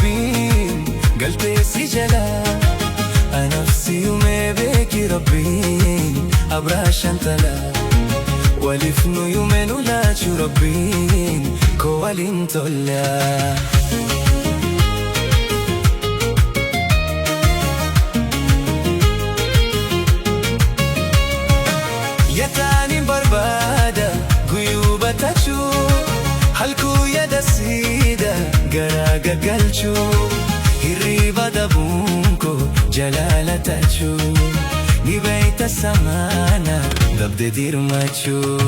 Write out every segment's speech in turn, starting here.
qalbiin galteessi jala anafsi yume beeki rabbiin abraashan tala waliif nu yume nu laachuu rabbiin koo waliin tola. Yataanin barbaada guyyuu batachuu halkuu yaada siida garaa gagalchuu hirriba dhabuun koo jalaalatachuu ni beeyta samaana dhabde dirmachuu.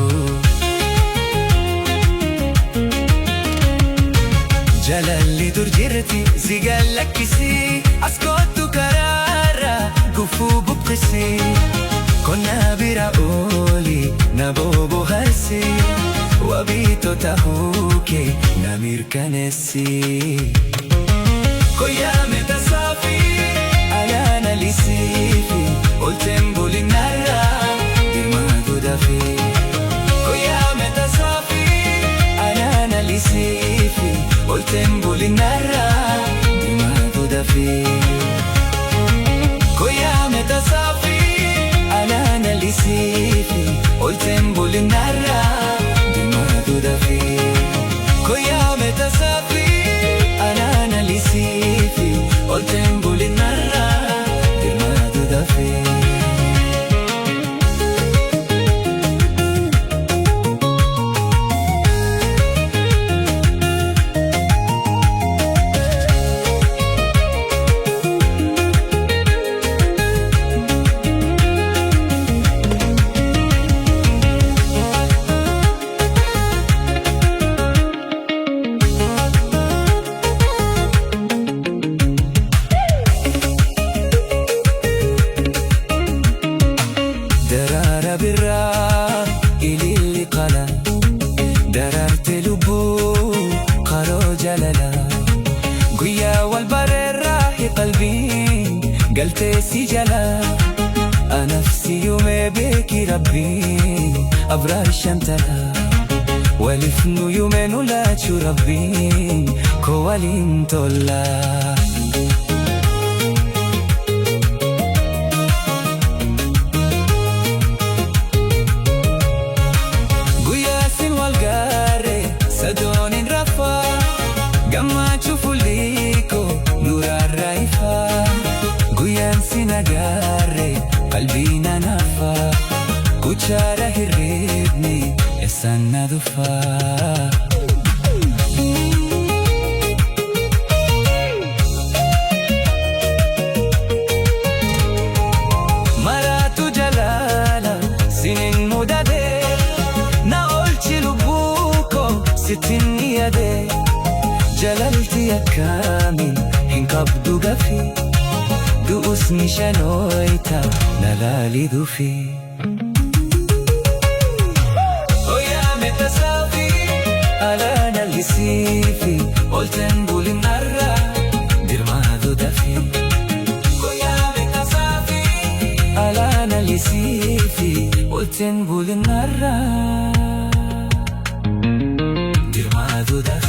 Jalalli dur jirti zigaan lakkisii as kootu karaarra gufuu buqqisii konnaa bira ooli na boboharsi wabiitota huuke na mirkaneessi. Koyaame tasaafii alaana lisiifi olteen bulinarra dirmaatu dafii. Koyaame tasaafii alaana lisiifi olteen bulinarra dirmaatu dafii. Koyaame tasaafii alaana lisiifi olteen bulinarra dirmaatu dafii. Koyaame tasaafii alaana lisiifi olteen bulinarra dirmaatu dafii. Daraara birraa ililli qala daraarte lubbuu qaroo jalala guyyaa wal bareerraa qalbiin galteessi jala anafsi yume beeki rabbiin abraashan tala waliif nu yume nu laachuu rabbiin koo waliin tola. Sadoonin rafaa gammachuu fuuliko nurarraa ifaa guyyaan si nagaarre qalbii nanafaa kuchaara hirribni eessaan na dhufaa. Maraatu jalaala sinin mudadee na oolchi lubbuu sittin yaade jalalti akkamiin hin qabdu gafii du'us ni shanooyta na laali dhufii. Koyaame tasaafii alaana lisiifi olteen bulinarra dirmaatu dafii. Koyaame tasaafii alaana lisiifi olteen bulinarra dirmaatu dafii.